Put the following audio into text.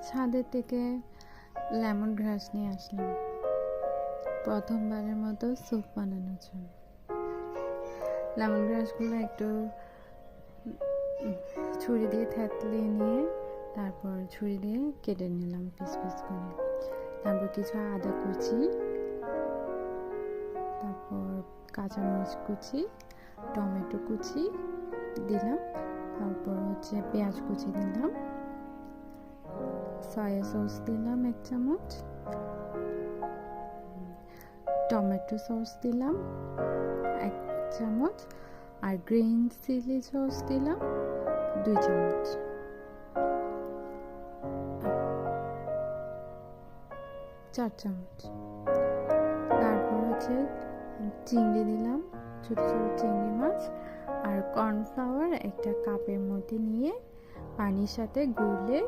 ছাদের থেকে লেমন গ্রাস নিয়ে আসলাম প্রথমবারের মতো স্যুপ বানানোর জন্য। লেমন গ্রাসগুলো একটু ছুরি দিয়ে থেতলিয়ে নিয়ে তারপর ছুরি দিয়ে কেটে নিলাম পিস পিস করে। তারপর কিছু আদা কুচি, তারপর কাঁচামরিচ কুচি, টমেটো কুচি দিলাম, তারপর পেঁয়াজ কুচি দিলাম, সয়া সস দিলাম 1 চামচ, টমেটো সস দিলাম 1 চামচ, আর গ্রিন চিলি সস দিলাম 2 চামচ, 4 চামচ। তারপর চিংড়ি দিলাম, ছোট ছোট চিংড়ি মাছ, আর কর্নফ্লাওয়ার একটা কাপের মধ্যে নিয়ে পানির সাথে গুলে